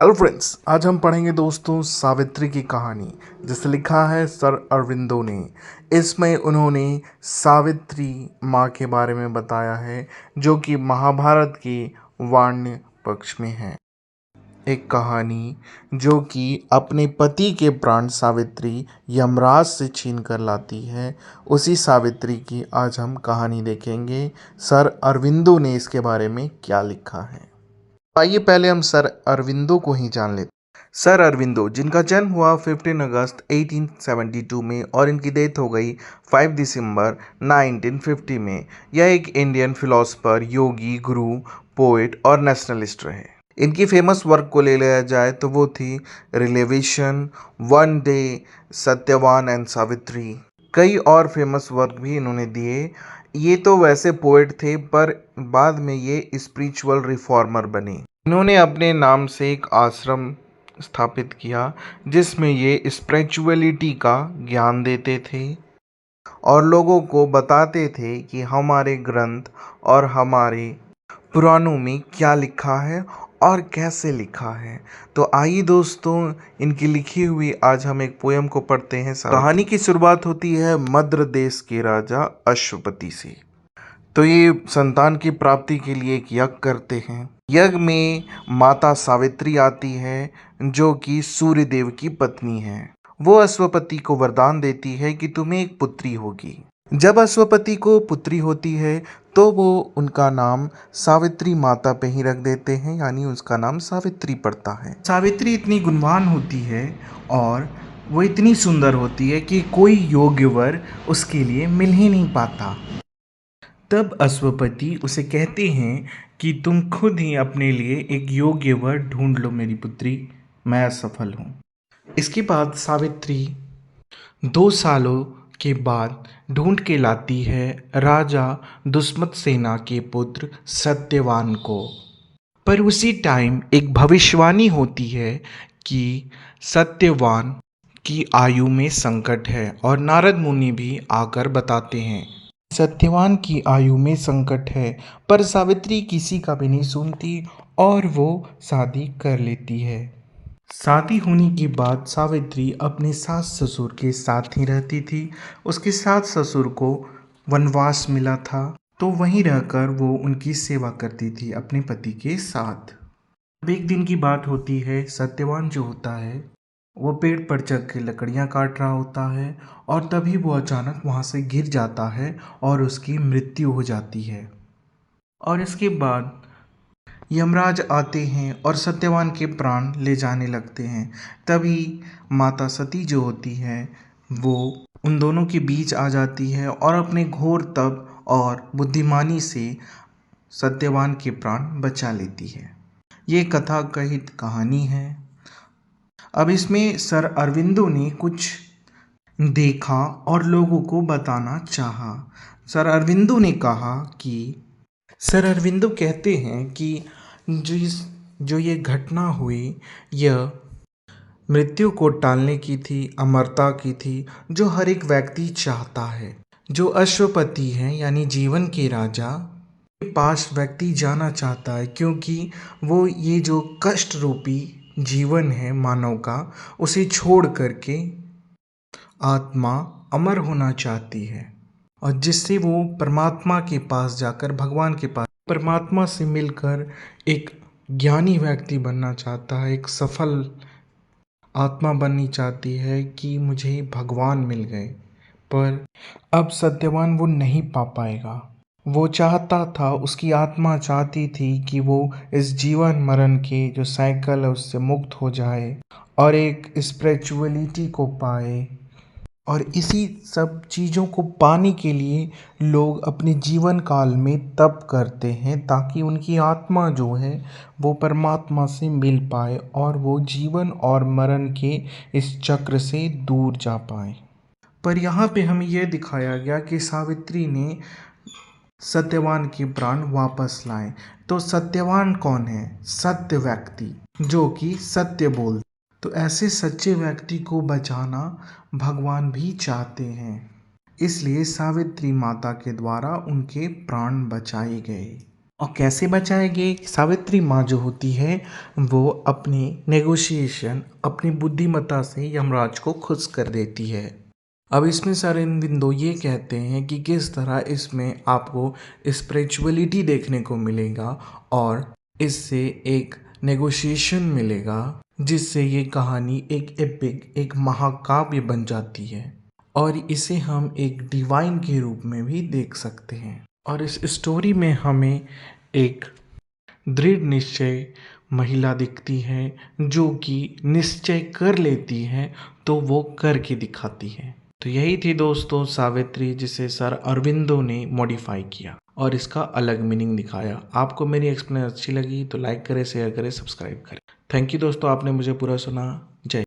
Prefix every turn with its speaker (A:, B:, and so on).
A: Hello friends, आज हम पढ़ेंगे दोस्तों सावित्री की कहानी, जिसे लिखा है सर अरविंदो ने। इसमें उन्होंने सावित्री माँ के बारे में बताया है, जो कि महाभारत के वाण्य पक्ष में है। एक कहानी जो कि अपने पति के प्राण सावित्री यमराज से छीन कर लाती है, उसी सावित्री की आज हम कहानी देखेंगे। सर अरविंदो ने इसके बारे में क्या लिखा है, आइए पहले हम सर अरविंदो को ही जान लेते हैं। सर अरविंदो, जिनका जन्म हुआ 15 अगस्त 1872 में और इनकी डेथ हो गई 5 दिसंबर 1950 में, यह एक इंडियन फिलोसोफर, योगी, गुरु, पोएट और नेशनलिस्ट रहे। इनकी फेमस वर्क को ले लिया जाए तो वो थी revelation, one day, Satyavan and Savitri. कई और फेमस वर्क भी इन्होंने दिए। ये तो वैसे पोएट थे, पर बाद में ये स्पिरिचुअल रिफॉर्मर बने। इन्होंने अपने नाम से एक आश्रम स्थापित किया, जिसमें ये स्पिरिचुअलिटी का ज्ञान देते थे और लोगों को बताते थे कि हमारे ग्रंथ और हमारे पुराणों में क्या लिखा है और कैसे लिखा है। तो आइए दोस्तों, इनकी लिखी हुई आज हम एक पोयम को पढ़ते हैं। कहानी की शुरुआत होती है मद्र देश के राजा अश्वपति से। तो ये संतान की प्राप्ति के लिए एक यज्ञ करते हैं। यज्ञ में माता सावित्री आती है, जो कि सूर्यदेव की पत्नी है। वो अश्वपति को वरदान देती है कि तुम्हें एक पुत्री होगी। जब अश्वपति को पुत्री होती है तो वो उनका नाम सावित्री माता पे ही रख देते हैं, यानी उसका नाम सावित्री पड़ता है। सावित्री इतनी गुणवान होती है और वो इतनी सुंदर होती है कि कोई योग्य वर उसके लिए मिल ही नहीं पाता। तब अश्वपति उसे कहते हैं कि तुम खुद ही अपने लिए एक योग्य वर ढूंढ लो मेरी पुत्री, मैं असफल हूँ। इसके बाद सावित्री 2 सालों के बाद ढूंढ के लाती है राजा दुष्मत सेना के पुत्र सत्यवान को। पर उसी टाइम एक भविष्यवाणी होती है कि सत्यवान की आयु में संकट है और नारद मुनि भी आकर बताते हैं सत्यवान की आयु में संकट है। पर सावित्री किसी का भी नहीं सुनती और वो शादी कर लेती है। शादी होने के बाद सावित्री अपने सास ससुर के साथ ही रहती थी। उसके सास ससुर को वनवास मिला था, तो वहीं रहकर वो उनकी सेवा करती थी अपने पति के साथ। अब एक दिन की बात होती है, सत्यवान जो होता है वो पेड़ पर चढ़ के लकड़ियाँ काट रहा होता है और तभी वो अचानक वहाँ से गिर जाता है और उसकी मृत्यु हो जाती है। और इसके बाद यमराज आते हैं और सत्यवान के प्राण ले जाने लगते हैं। तभी माता सती जो होती है वो उन दोनों के बीच आ जाती है और अपने घोर तप और बुद्धिमानी से सत्यवान के प्राण बचा लेती है। ये कथा कहित कहानी है। अब इसमें सर अरविंदो ने कुछ देखा और लोगों को बताना चाहा। सर अरविंदो कहते हैं कि जो ये घटना हुई, यह मृत्यु को टालने की थी, अमरता की थी, जो हर एक व्यक्ति चाहता है। जो अश्वपति हैं यानी जीवन के राजा के पास व्यक्ति जाना चाहता है, क्योंकि वो ये जो कष्ट रूपी जीवन है मानव का, उसे छोड़ करके आत्मा अमर होना चाहती है और जिससे वो परमात्मा के पास जाकर, भगवान के पास परमात्मा से मिलकर एक ज्ञानी व्यक्ति बनना चाहता है, एक सफल आत्मा बननी चाहती है कि मुझे भगवान मिल गए। पर अब सत्यवान वो नहीं पा पाएगा। वो चाहता था, उसकी आत्मा चाहती थी कि वो इस जीवन मरण के जो साइकिल है उससे मुक्त हो जाए और एक स्पिरिचुअलिटी को पाए। और इसी सब चीज़ों को पाने के लिए लोग अपने जीवन काल में तप करते हैं, ताकि उनकी आत्मा जो है वो परमात्मा से मिल पाए और वो जीवन और मरण के इस चक्र से दूर जा पाए। पर यहाँ पे हमें यह दिखाया गया कि सावित्री ने सत्यवान के प्राण वापस लाए। तो सत्यवान कौन है? सत्य व्यक्ति, जो कि सत्य बोल। तो ऐसे सच्चे व्यक्ति को बचाना भगवान भी चाहते हैं, इसलिए सावित्री माता के द्वारा उनके प्राण बचाए गए। और कैसे बचाएंगे? सावित्री माँ जो होती है वो अपनी नेगोशिएशन अपनी बुद्धिमत्ता से यमराज को खुश कर देती है। अब इसमें सर अरविंदो ये कहते हैं कि किस तरह इसमें आपको स्पिरिचुअलिटी देखने को मिलेगा और इससे एक नेगोशिएशन मिलेगा जिससे ये कहानी एक एपिक एक महाकाव्य बन जाती है और इसे हम एक डिवाइन के रूप में भी देख सकते हैं। और इस स्टोरी में हमें एक दृढ़ निश्चय महिला दिखती है जो कि निश्चय कर लेती है तो वो करके दिखाती है। तो यही थी दोस्तों सावित्री जिसे सर अरविंदो ने मॉडिफाई किया और इसका अलग मीनिंग दिखाया। आपको मेरी एक्सप्लेनेशन अच्छी लगी तो लाइक करें, शेयर करें, सब्सक्राइब करें। थैंक यू दोस्तों, आपने मुझे पूरा सुना। जय